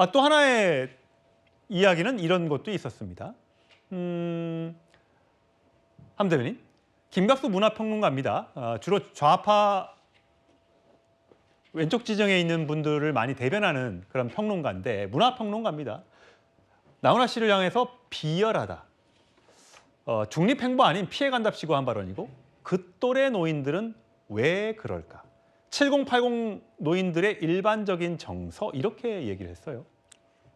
또 하나의 이야기는 이런 것도 있었습니다. 함 대변인, 김갑수 문화평론가입니다. 주로 좌파 왼쪽 지정에 있는 분들을 많이 대변하는 그런 평론가인데 문화평론가입니다. 나훈아 씨를 향해서 비열하다, 중립행보 아닌 피해간답시고 한 발언이고 그 또래 노인들은 왜 그럴까? 7080 노인들의 일반적인 정서 이렇게 얘기를 했어요.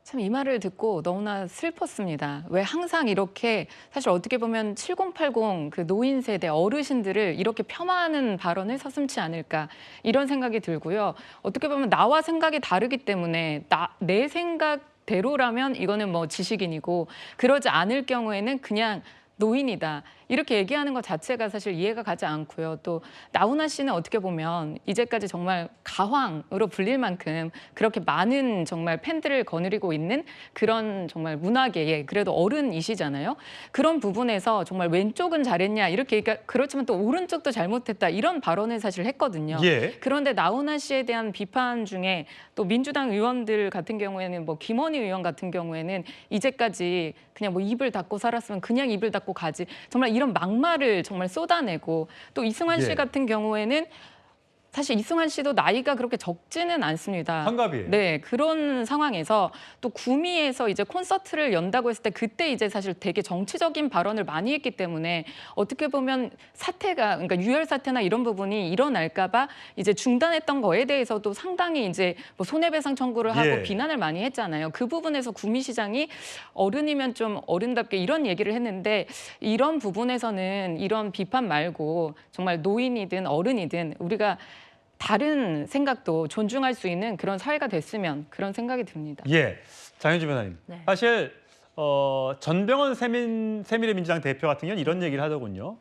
참 이 말을 듣고 너무나 슬펐습니다. 왜 항상 이렇게 사실 어떻게 보면 7080 그 노인 세대 어르신들을 이렇게 폄하하는 발언을 서슴지 않을까 이런 생각이 들고요. 어떻게 보면 나와 생각이 다르기 때문에 내 생각대로라면 이거는 뭐 지식인이고 그러지 않을 경우에는 그냥 노인이다. 이렇게 얘기하는 것 자체가 사실 이해가 가지 않고요. 또 나훈아 씨는 어떻게 보면 이제까지 정말 가왕으로 불릴 만큼 그렇게 많은 정말 팬들을 거느리고 있는 그런 정말 문화계의 그래도 어른이시잖아요. 그런 부분에서 정말 왼쪽은 잘했냐 이렇게 얘기가 그렇지만 또 오른쪽도 잘못했다 이런 발언을 사실 했거든요. 예. 그런데 나훈아 씨에 대한 비판 중에 또 민주당 의원들 같은 경우에는 뭐 김원희 의원 같은 경우에는 이제까지 그냥 뭐 입을 닫고 살았으면 그냥 입을 닫고 가지 정말 이런 막말을 정말 쏟아내고 또 이승환 씨 예. 같은 경우에는 사실 이승환 씨도 나이가 그렇게 적지는 않습니다. 환갑이에요. 네, 그런 상황에서 또 구미에서 이제 콘서트를 연다고 했을 때 그때 이제 사실 되게 정치적인 발언을 많이 했기 때문에 어떻게 보면 사태가 그러니까 유혈 사태나 이런 부분이 일어날까봐 이제 중단했던 거에 대해서도 상당히 이제 뭐 손해배상 청구를 하고 예. 비난을 많이 했잖아요. 그 부분에서 구미시장이 어른이면 좀 어른답게 이런 얘기를 했는데 이런 부분에서는 이런 비판 말고 정말 노인이든 어른이든 우리가 다른 생각도 존중할 수 있는 그런 사회가 됐으면 그런 생각이 듭니다. 예, 장윤주 변호사님. 네. 사실 전병헌 새미래민주당 대표 같은 경우는 이런 얘기를 하더군요.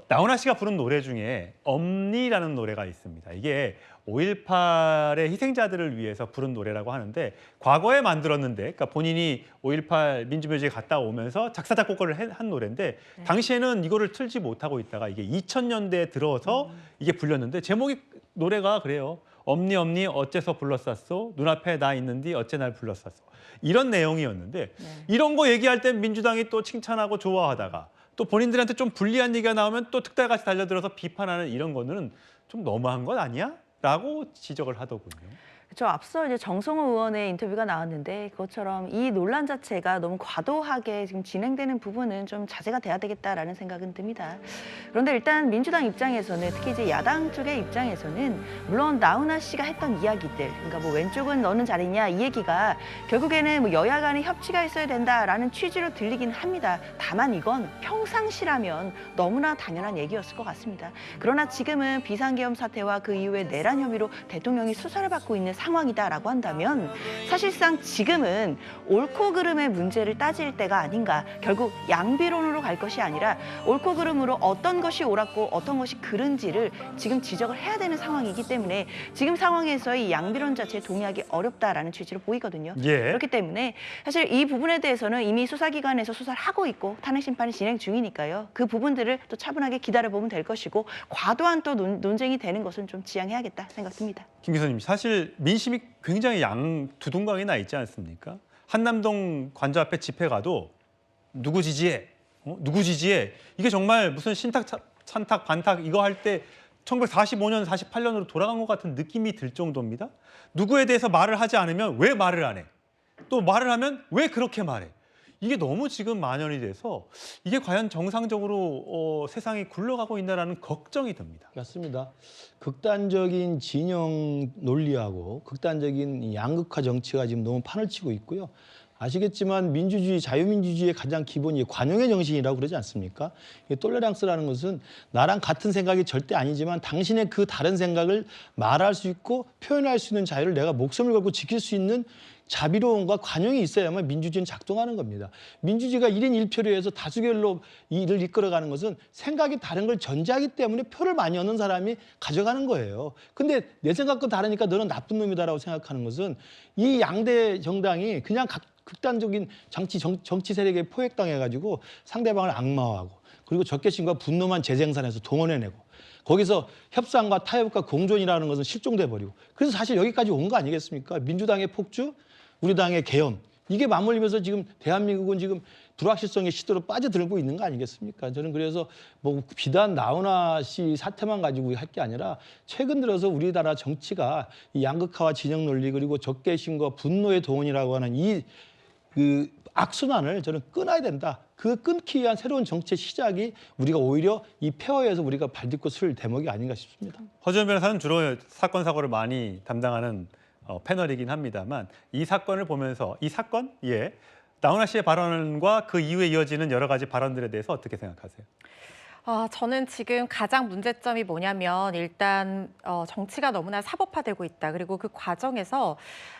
나훈아 씨가 부른 노래 중에 엄니라는 노래가 있습니다. 이게 5.18의 희생자들을 위해서 부른 노래라고 하는데 과거에 만들었는데 그러니까 본인이 5.18 민주묘지에 갔다 오면서 작사 작곡을 한 노래인데 네. 당시에는 이거를 틀지 못하고 있다가 이게 2000년대에 들어서 이게 불렸는데 제목이 노래가 그래요. 엄니 엄니 어째서 불렀었소 눈앞에 나 있는디 어째 날 불렀었소 이런 내용이었는데 네. 이런 거 얘기할 땐 민주당이 또 칭찬하고 좋아하다가 또 본인들한테 좀 불리한 얘기가 나오면 또 특달같이 달려들어서 비판하는 이런 거는 좀 너무한 것 아니야? 라고 지적을 하더군요. 저 앞서 이제 정성호 의원의 인터뷰가 나왔는데 그것처럼 이 논란 자체가 너무 과도하게 지금 진행되는 부분은 좀 자제가 돼야 되겠다라는 생각은 듭니다. 그런데 일단 민주당 입장에서는 특히 이제 야당 쪽의 입장에서는 물론 나훈아 씨가 했던 이야기들, 그러니까 뭐 왼쪽은 너는 잘했냐 이 얘기가 결국에는 뭐 여야 간의 협치가 있어야 된다라는 취지로 들리긴 합니다. 다만 이건 평상시라면 너무나 당연한 얘기였을 것 같습니다. 그러나 지금은 비상계엄 사태와 그 이후에 내란 혐의로 대통령이 수사를 받고 있는 상황이다라고 한다면 사실상 지금은 옳고 그름의 문제를 따질 때가 아닌가. 결국 양비론으로 갈 것이 아니라 옳고 그름으로 어떤 것이 옳았고 어떤 것이 그른지를 지금 지적을 해야 되는 상황이기 때문에 지금 상황에서 이 양비론 자체에 동의하기 어렵다라는 취지로 보이거든요. 예. 그렇기 때문에 사실 이 부분에 대해서는 이미 수사기관에서 수사를 하고 있고 탄핵 심판이 진행 중이니까요. 그 부분들을 또 차분하게 기다려보면 될 것이고 과도한 또 논쟁이 되는 것은 좀 지양해야겠다 생각됩니다. 김 교수님, 사실 민심이 굉장히 두둥강이 나 있지 않습니까? 한남동 관저 앞에 집회 가도 누구 지지해? 누구 지지해? 이게 정말 무슨 신탁, 찬탁, 반탁 이거 할 때 1945년, 48년으로 돌아간 것 같은 느낌이 들 정도입니다. 누구에 대해서 말을 하지 않으면 왜 말을 안 해? 또 말을 하면 왜 그렇게 말해? 이게 너무 지금 만연이 돼서 이게 과연 정상적으로 세상이 굴러가고 있나라는 걱정이 듭니다. 맞습니다. 극단적인 진영 논리하고 극단적인 양극화 정치가 지금 너무 판을 치고 있고요. 아시겠지만 민주주의, 자유민주주의의 가장 기본이 관용의 정신이라고 그러지 않습니까? 이 톨레랑스라는 것은 나랑 같은 생각이 절대 아니지만 당신의 그 다른 생각을 말할 수 있고 표현할 수 있는 자유를 내가 목숨을 걸고 지킬 수 있는 자비로움과 관용이 있어야만 민주주의는 작동하는 겁니다. 민주주의가 1인 1표로 해서 다수결로 일을 이끌어가는 것은 생각이 다른 걸 전제하기 때문에 표를 많이 얻는 사람이 가져가는 거예요. 근데 내 생각과 다르니까 너는 나쁜 놈이다라고 생각하는 것은 이 양대 정당이 그냥 극단적인 정치 세력에 포획당해가지고 상대방을 악마화하고 그리고 적개심과 분노만 재생산해서 동원해내고 거기서 협상과 타협과 공존이라는 것은 실종돼 버리고 그래서 사실 여기까지 온 거 아니겠습니까? 민주당의 폭주, 우리 당의 개헌 이게 맞물리면서 지금 대한민국은 지금 불확실성의 시대로 빠져들고 있는 거 아니겠습니까? 저는 그래서 뭐 비단 나훈아 씨 사태만 가지고 할 게 아니라 최근 들어서 우리나라 정치가 이 양극화와 진영 논리 그리고 적개심과 분노의 동원이라고 하는 그 악순환을 저는 끊어야 된다. 그 끊기 위한 새로운 정치의 시작이 우리가 오히려 이 폐허에서 우리가 발딛고 쓸 대목이 아닌가 싶습니다. 허지원 변호사는 주로 사건 사고를 많이 담당하는 패널이긴 합니다만 이 사건을 보면서 이 사건, 예, 나훈아 씨의 발언과 그 이후에 이어지는 여러 가지 발언들에 대해서 어떻게 생각하세요? 저는 지금 가장 문제점이 뭐냐면 일단 정치가 너무나 사법화되고 있다. 그리고 그 과정에서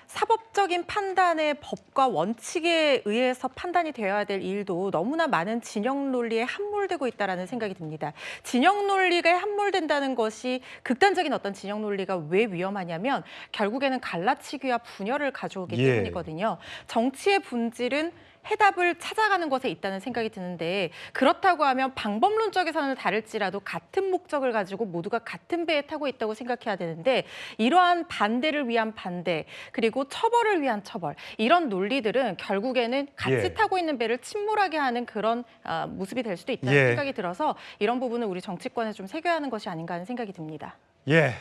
사법적인 판단의 법과 원칙에 의해서 판단이 되어야 될 일도 너무나 많은 진영 논리에 함몰되고 있다라는 생각이 듭니다. 진영 논리가 함몰된다는 것이 극단적인 어떤 진영 논리가 왜 위험하냐면 결국에는 갈라치기와 분열을 가져오기 예. 때문이거든요. 정치의 본질은 해답을 찾아가는 것에 있다는 생각이 드는데 그렇다고 하면 방법론적에서는 다를지라도 같은 목적을 가지고 모두가 같은 배에 타고 있다고 생각해야 되는데 이러한 반대를 위한 반대 그리고 처벌을 위한 처벌 이런 논리들은 결국에는 같이 예. 타고 있는 배를 침몰하게 하는 그런 모습이 될 수도 있다는 예. 생각이 들어서 이런 부분은 우리 정치권에 좀 새겨야 하는 것이 아닌가 하는 생각이 듭니다. 예.